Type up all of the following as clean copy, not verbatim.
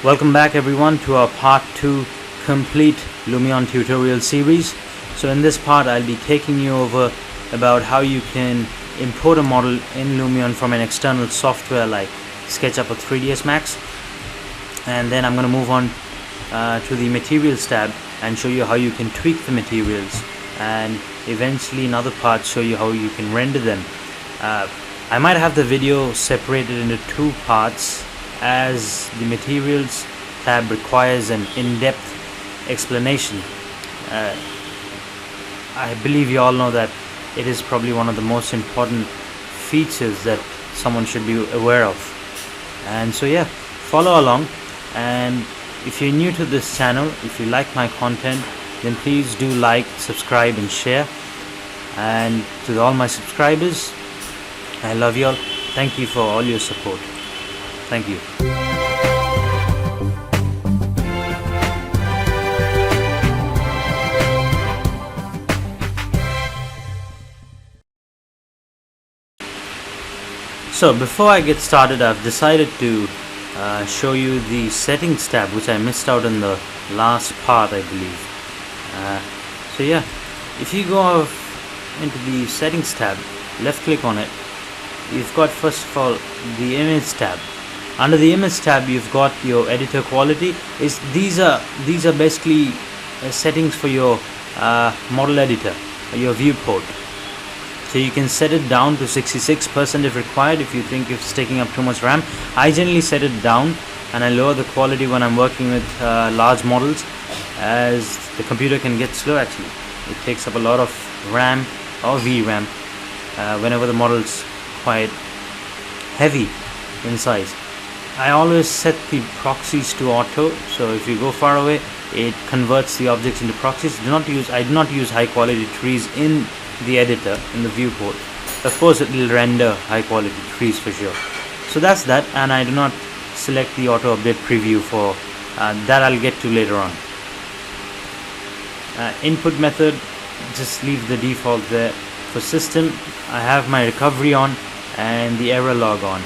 Welcome back everyone to our part 2 complete Lumion tutorial series. So in this part I'll be taking you over about how you can import a model in Lumion from an external software like SketchUp or 3ds Max, and then I'm going to move on to the materials tab and show you how you can tweak the materials, and eventually in other parts show you how you can render them. I might have the video separated into two parts as the materials tab requires an in-depth explanation. I believe you all know that it is probably one of the most important features that someone should be aware of. And so yeah, follow along, and if you're new to this channel, if you like my content, then please do like, subscribe and share. And to all my subscribers, I love you all. Thank you for all your support. Thank you. So before I get started, I've decided to show you the settings tab, which I missed out in the last part, I believe. So yeah, if you go into the settings tab, left click on it, you've got first of all the image tab. Under the image tab you've got your editor quality. These are basically settings for your model editor, your viewport. So you can set it down to 66% if required, if you think it's taking up too much RAM. I generally set it down and I lower the quality when I'm working with large models, as the computer can get slow actually. It takes up a lot of RAM or VRAM whenever the model is quite heavy in size. I always set the proxies to auto, so if you go far away it converts the objects into proxies. I do not use high quality trees in the editor, in the viewport. Of course it will render high quality trees for sure. So that's that, and I do not select the auto update preview for that. I'll get to later on. Input method, just leave the default there. For system, I have my recovery on and the error log on,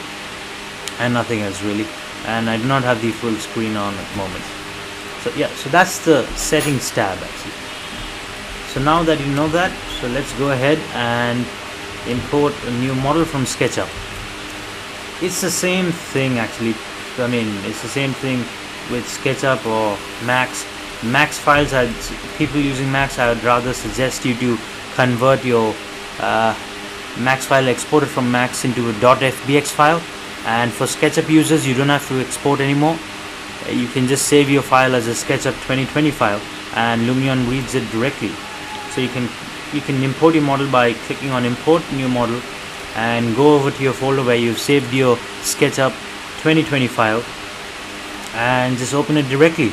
and nothing else really, and I do not have the full screen on at the moment. So yeah, so that's the settings tab actually. So now that you know that, so let's go ahead and import a new model from SketchUp. It's the same thing actually. I mean, it's the same thing with SketchUp or Max. Max files, people using Max, I would rather suggest you to convert your Max file exported from Max into a .fbx file. And for SketchUp users, you don't have to export anymore. You can just save your file as a SketchUp 2020 file, and Lumion reads it directly. So you can import your model by clicking on import new model and go over to your folder where you've saved your SketchUp 2020 file and just open it directly.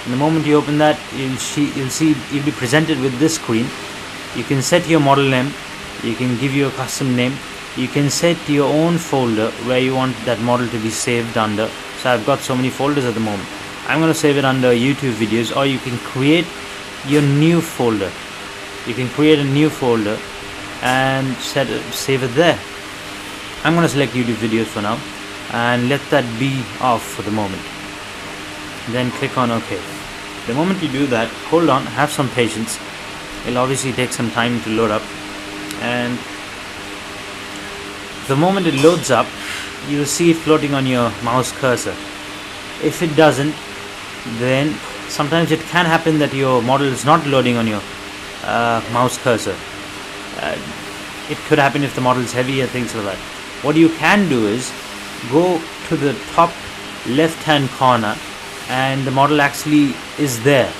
And the moment you open that, you'll be presented with this screen. You can set your model name, you can give you a custom name, you can set your own folder where you want that model to be saved under. So I've got so many folders at the moment. I'm going to save it under YouTube videos, or you can create your new folder. You can create a new folder and save it there. I'm going to select YouTube videos for now and let that be off for the moment. Then click on OK. The moment you do that, hold on, have some patience. It'll obviously take some time to load up, and the moment it loads up, you'll see it floating on your mouse cursor. If it doesn't, then sometimes it can happen that your model is not loading on your mouse cursor. It could happen if the model is heavy and things like that. What you can do is go to the top left hand corner and the model actually is there.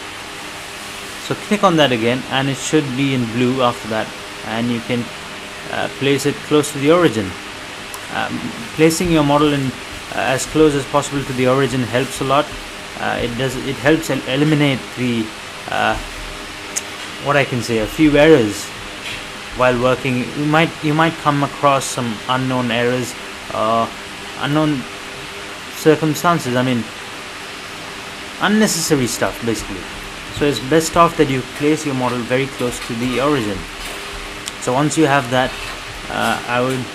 So click on that again and it should be in blue after that, and you can place it close to the origin. Placing your model in as close as possible to the origin helps a lot. It helps eliminate the what I can say, a few errors while working. You might come across some unknown errors, unknown circumstances. I mean, unnecessary stuff basically. So it's best off that you place your model very close to the origin. So once you have that, I would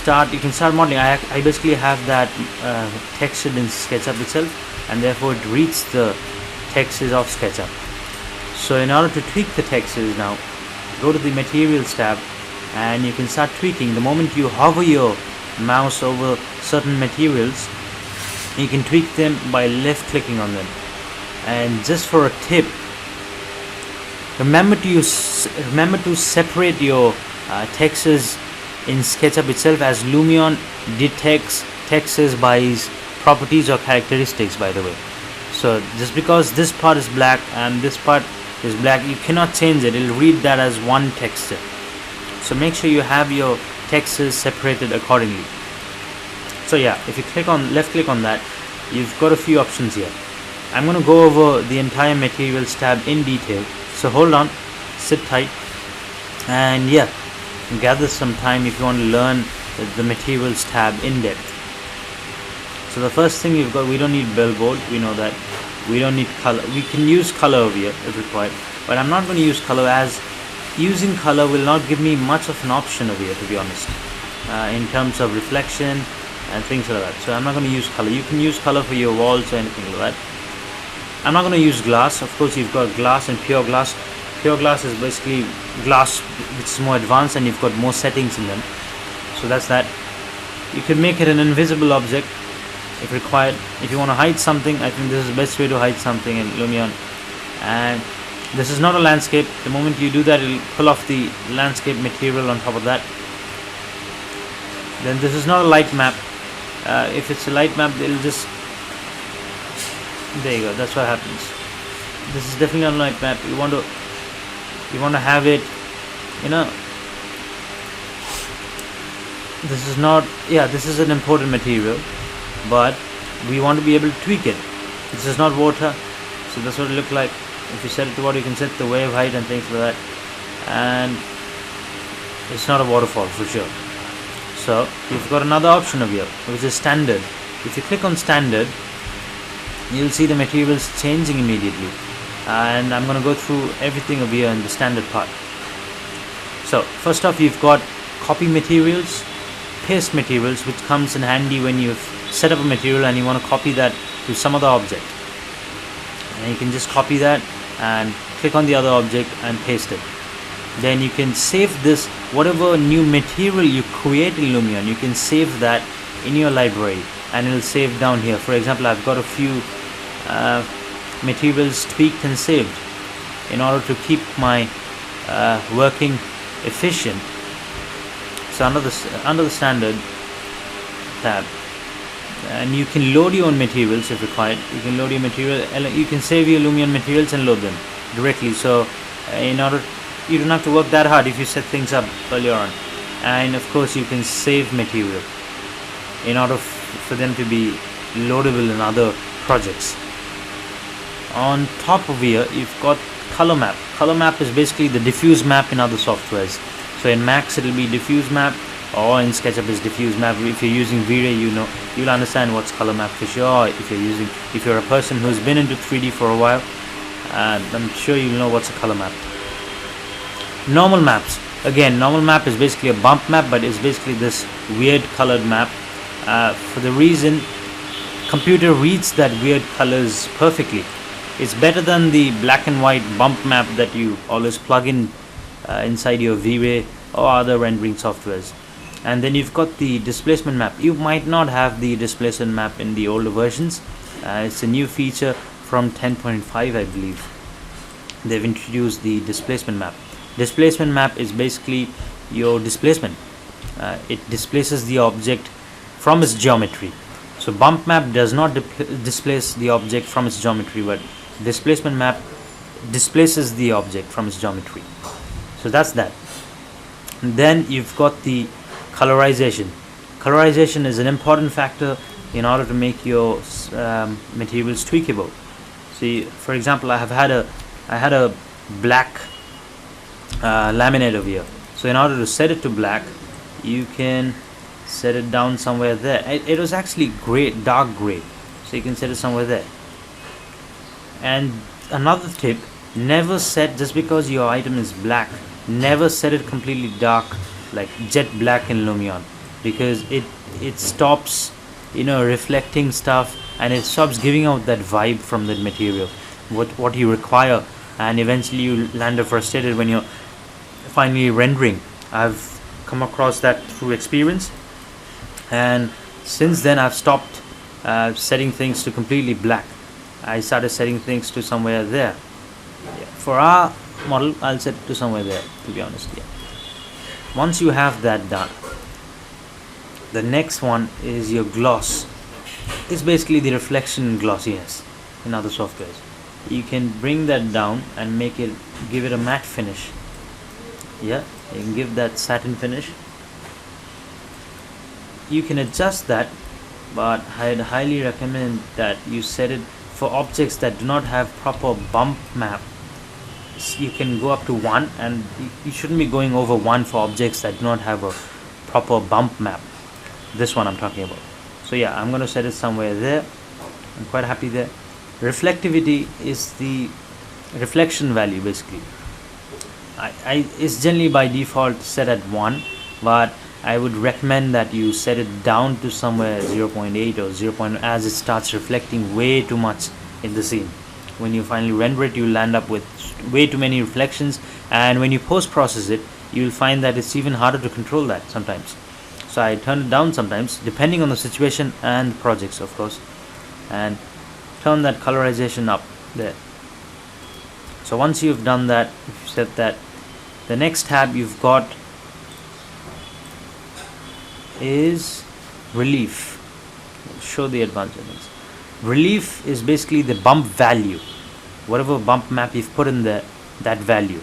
you can start modeling. I basically have that textured in SketchUp itself, and therefore it reads the textures of SketchUp. So in order to tweak the textures now, go to the materials tab and you can start tweaking. The moment you hover your mouse over certain materials, you can tweak them by left clicking on them. And just for a tip, remember to separate your textures in SketchUp itself, as Lumion detects textures by its properties or characteristics, by the way. So just because this part is black and this part is black, you cannot change it. It'll read that as one texture. So make sure you have your textures separated accordingly. So yeah, if you left click on that, you've got a few options here. I'm going to go over the entire materials tab in detail, so hold on, sit tight, and yeah, gather some time if you want to learn the materials tab in depth. So the first thing you've got, we don't need billboard, we know that. We don't need color. We can use color over here if required, but I'm not going to use color, as using color will not give me much of an option over here, to be honest, in terms of reflection and things like that. So I'm not going to use color. You can use color for your walls or anything like that. I'm not going to use glass. Of course, you've got glass and pure glass. Pure glass is basically glass which is more advanced and you've got more settings in them. So that's that. You can make it an invisible object if required. If you want to hide something, I think this is the best way to hide something in Lumion. And this is not a landscape. The moment you do that, it will pull off the landscape material on top of that. Then this is not a light map. If it's a light map, it'll just, there you go, that's what happens. This is definitely not a light map. You want to have it, you know, this is not, yeah, this is an imported material, but we want to be able to tweak it. This is not water, so that's what it looks like. If you set it to water, you can set the wave height and things like that, and it's not a waterfall for sure. So you've got another option over here, which is standard. If you click on standard, you'll see the materials changing immediately, and I'm going to go through everything over here in the standard part. So first off, you've got copy materials, paste materials, which comes in handy when you've set up a material and you want to copy that to some other object, and you can just copy that and click on the other object and paste it. Then you can save this, whatever new material you create in Lumion, you can save that in your library and it'll save down here. For example, I've got a few materials tweaked and saved in order to keep my working efficient. So under the standard tab, and you can load your own materials if required. You can load your material, you can save your Lumion materials and load them directly. So in order, you don't have to work that hard if you set things up earlier on. And of course, you can save material in order for them to be loadable in other projects. On top of here, you've got color map. Color map is basically the diffuse map in other softwares. So in Max it'll be diffuse map, or in SketchUp is diffuse map. If you're using V-Ray, you'll understand what's color map for sure. If you're a person who's been into 3D for a while, I'm sure you'll know what's a color map. Normal maps. Again, normal map is basically a bump map, but it's basically this weird colored map. For the reason, computer reads that weird colors perfectly. It's better than the black and white bump map that you always plug in inside your V-Ray or other rendering softwares. And then you've got the displacement map. You might not have the displacement map in the older versions. It's a new feature from 10.5, I believe. They've introduced the displacement map. Displacement map is basically your displacement. It displaces the object from its geometry. So bump map does not displace the object from its geometry, but displacement map displaces the object from its geometry. So that's that. And then you've got the colorization. Colorization is an important factor in order to make your materials tweakable. See, for example, I had a black laminate over here. So in order to set it to black, you can set it down somewhere there. It was actually gray, dark gray, so you can set it somewhere there. And another tip, never set, just because your item is black, never set it completely dark, like jet black in Lumion. because it stops, reflecting stuff, and it stops giving out that vibe from the material, what you require, and eventually you land frustrated when you're finally rendering. I've come across that through experience, and since then I've stopped setting things to completely black. I started setting things to somewhere there. For our model, I'll set it to somewhere there, to be honest. Once you have that done, the next one is your gloss. It's basically the reflection glossiness in other softwares. You can bring that down and give it a matte finish. You can give that satin finish. You can adjust that, but I'd highly recommend that you set it for objects that do not have proper bump map. You can go up to 1, and you shouldn't be going over 1 for objects that do not have a proper bump map. This one I'm talking about. So I'm going to set it somewhere there. I'm quite happy there. Reflectivity is the reflection value basically. It's generally by default set at 1, but I would recommend that you set it down to somewhere 0.8 or 0. As it starts reflecting way too much in the scene. When you finally render it, you'll land up with way too many reflections, and when you post-process it, you'll find that it's even harder to control that sometimes. So I turn it down sometimes, depending on the situation and the projects, of course, and turn that colorization up there. So once you've done that, if you set that, the next tab you've got is relief. I'll show the advanced settings. Relief is basically the bump value, whatever bump map you've put in there, that value.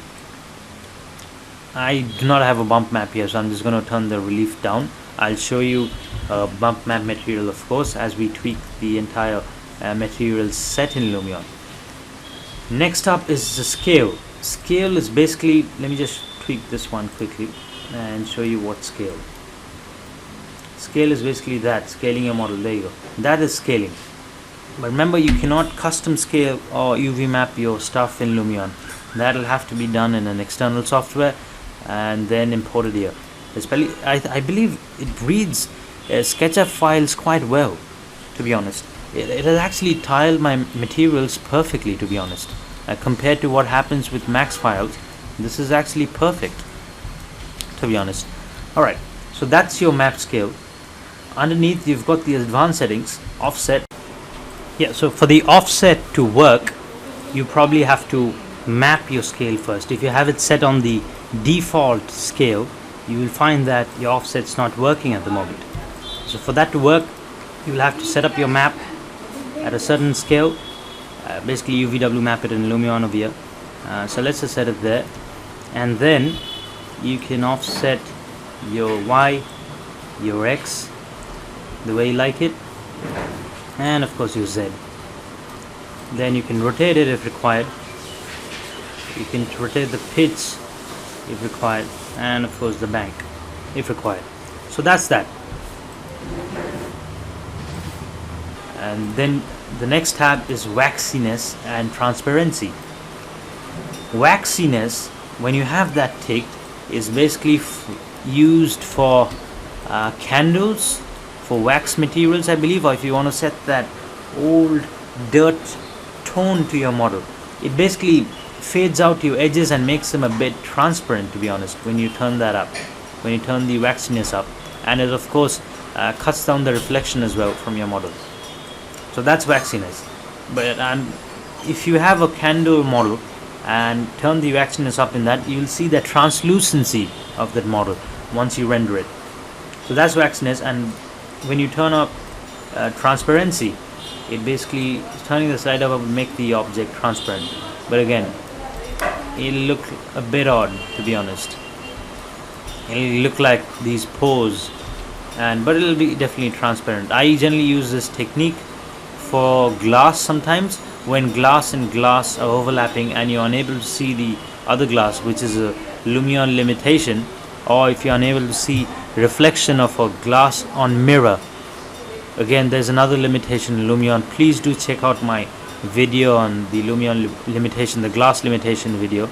I do not have a bump map here, so I'm just going to turn the relief down. I'll show you a bump map material, of course, as we tweak the entire material set in Lumion. Next up is the scale. Scale is basically, let me just tweak this one quickly and show you what scale. Scale is basically that, scaling your model. There you go. That is scaling. But remember, you cannot custom scale or UV map your stuff in Lumion. That'll have to be done in an external software and then imported here. Especially, I believe it reads SketchUp files quite well, to be honest. It has actually tiled my materials perfectly, to be honest. Compared to what happens with Max files, this is actually perfect, to be honest. Alright, so that's your map scale. Underneath, you've got the advanced settings, offset. So for the offset to work, you probably have to map your scale first. If you have it set on the default scale, you will find that your offset's not working at the moment. So for that to work, you will have to set up your map at a certain scale. Basically UVW map it in Lumion over here. So let's just set it there, and then you can offset your Y, your X, the way you like it, and of course your Z. Then you can rotate it if required. You can rotate the pitch if required, and of course the bank if required. So that's that. And then the next tab is waxiness and transparency. Waxiness, when you have that ticked, is basically used for candles, for wax materials, I believe, or if you want to set that old dirt tone to your model. It basically fades out your edges and makes them a bit transparent, to be honest, when you turn that up, when you turn the waxiness up, and it of course cuts down the reflection as well from your model. So that's waxiness. But if you have a candle model and turn the waxiness up in that, you'll see the translucency of that model once you render it. So that's waxiness. And when you turn up transparency, it basically turning the slider up will make the object transparent. But again, it'll look a bit odd, to be honest. It'll look like these pores, but it'll be definitely transparent. I generally use this technique for glass sometimes, when glass and glass are overlapping and you're unable to see the other glass, which is a Lumion limitation, or if you're unable to see reflection of a glass on mirror. Again, there's another limitation in Lumion. Please do check out my video on the Lumion limitation, the glass limitation video.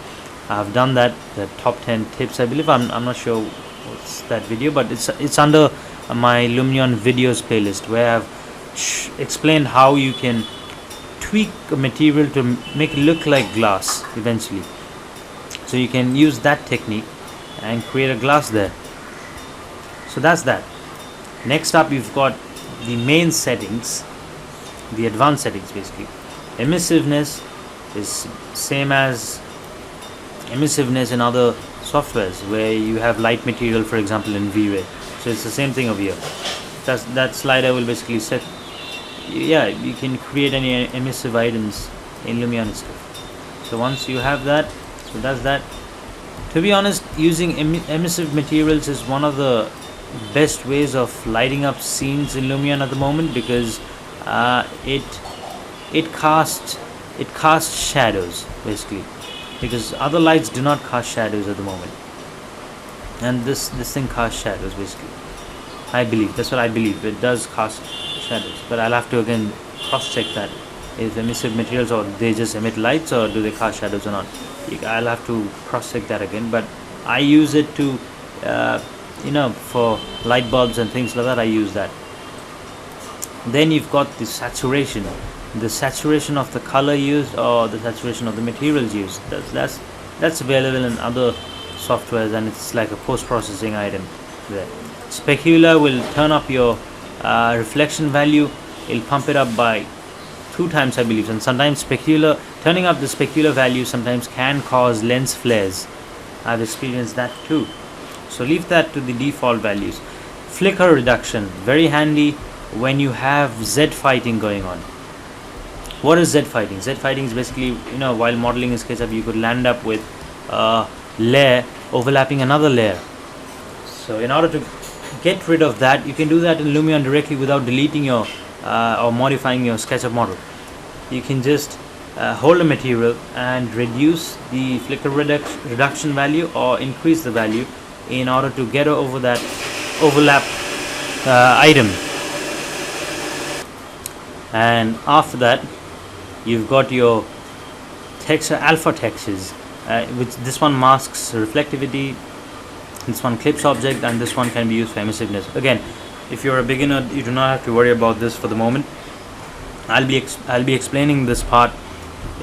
I've done that, the top 10 tips, I believe. I'm not sure what's that video, but it's under my Lumion videos playlist, where I've explained how you can tweak a material to make it look like glass eventually. So you can use that technique and create a glass there. So that's that. Next up, you've got the main settings, the advanced settings basically. Emissiveness is same as emissiveness in other softwares where you have light material, for example in V-Ray. So it's the same thing over here. That slider will basically set, yeah, you can create any emissive items in Lumion and stuff. So once you have that, so that's that. To be honest, using emissive materials is one of the best ways of lighting up scenes in Lumion at the moment, because it casts shadows basically, because other lights do not cast shadows at the moment, and this thing casts shadows basically. I believe that's what I believe. It does cast shadows, but I'll have to again cross check that if emissive materials, or they just emit lights, or do they cast shadows or not. I'll have to cross check that again, but I use it to for light bulbs and things like that. I use that. Then you've got the saturation of the color used, or the saturation of the materials used. That's available in other softwares, and it's like a post-processing item there. Specular will turn up your reflection value. It'll pump it up by 2 times, I believe, and sometimes turning up the specular value sometimes can cause lens flares. I've experienced that too. So leave that to the default values. Flicker reduction, very handy when you have Z fighting going on. What is Z fighting? Z fighting is basically, while modeling in SketchUp, you could land up with a layer overlapping another layer. So in order to get rid of that, you can do that in Lumion directly without deleting your or modifying your SketchUp model. You can just hold a material and reduce the flicker reduction value, or increase the value in order to get over that overlap item. And after that, you've got your texture, alpha textures, which this one masks reflectivity, this one clips object, and this one can be used for emissiveness. Again, if you're a beginner, you do not have to worry about this for the moment. I'll be explaining this part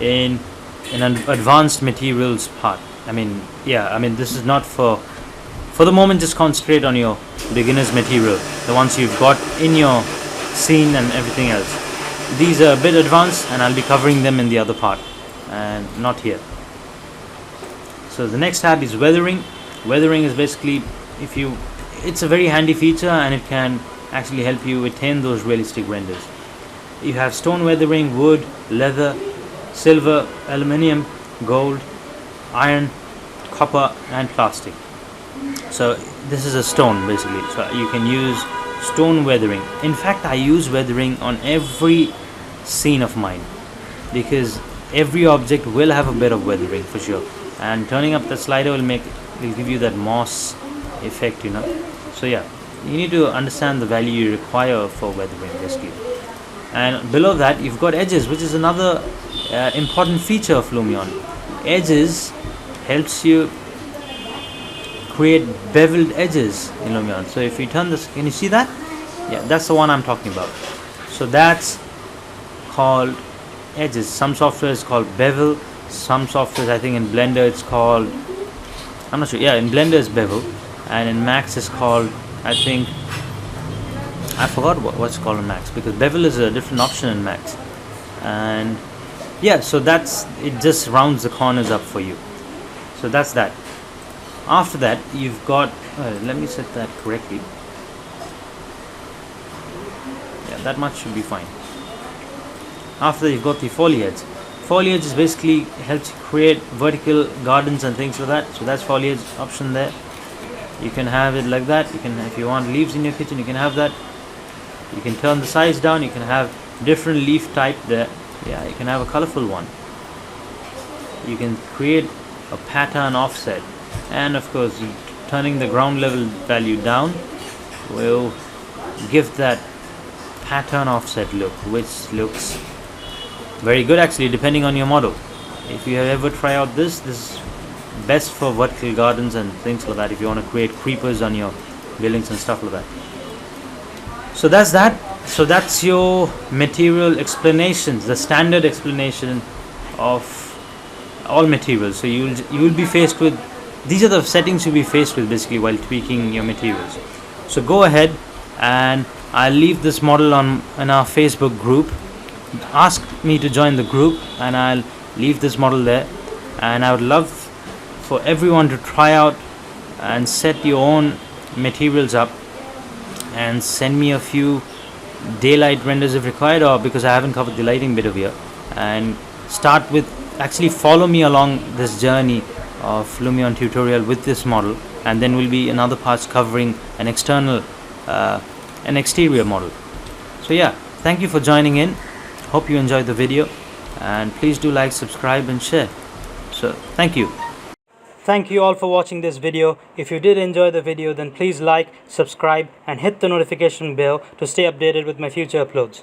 in an advanced materials part. This is not for the moment. Just concentrate on your beginner's material, the ones you've got in your scene and everything else. These are a bit advanced, and I'll be covering them in the other part, and not here. So the next tab is weathering. Weathering is basically, it's a very handy feature, and it can actually help you attain those realistic renders. You have stone weathering, wood, leather, silver, aluminium, gold, iron, copper, and plastic. So this is a stone basically, so you can use stone weathering. In fact, I use weathering on every scene of mine, because every object will have a bit of weathering for sure, and turning up the slider will give you that moss effect, So yeah, you need to understand the value you require for weathering basically. And below that, you've got edges, which is another important feature of Lumion. Edges helps you create beveled edges in Lumion. So if you turn this, can you see that? Yeah, that's the one I'm talking about. So that's called edges. Some software is called bevel. Some software, I think in Blender it's called, I'm not sure. Yeah, in Blender it's bevel, and in Max it's called, I forgot what's called in Max, because bevel is a different option in Max. And yeah, so it just rounds the corners up for you. So that's that. After that, you've got, let me set that correctly. Yeah, that much should be fine. After that, you've got the foliage. Foliage is basically helps you create vertical gardens and things like that. So that's foliage option there. You can have it like that. You can, if you want leaves in your kitchen, you can have that. You can turn the size down. You can have different leaf type there. Yeah, you can have a colorful one. You can create a pattern offset, and of course, turning the ground level value down will give that pattern offset look, which looks very good actually, depending on your model. If you have ever tried out this is best for vertical gardens and things like that, if you want to create creepers on your buildings and stuff like that. So that's that. So that's your material explanations, the standard explanation of all materials. So you'll be faced with, these are the settings you'll be faced with basically while tweaking your materials. So go ahead, and I'll leave this model on in our Facebook group. Ask me to join the group, and I'll leave this model there. And I would love for everyone to try out and set your own materials up, and send me a few daylight renders if required, or because I haven't covered the lighting bit over here. And start with, actually follow me along this journey of Lumion tutorial with this model, and then will be another parts covering an external an exterior model. So yeah, thank you for joining in. Hope you enjoyed the video, and please do like, subscribe and share. So thank you. Thank you all for watching this video. If you did enjoy the video, then please like, subscribe and hit the notification bell to stay updated with my future uploads.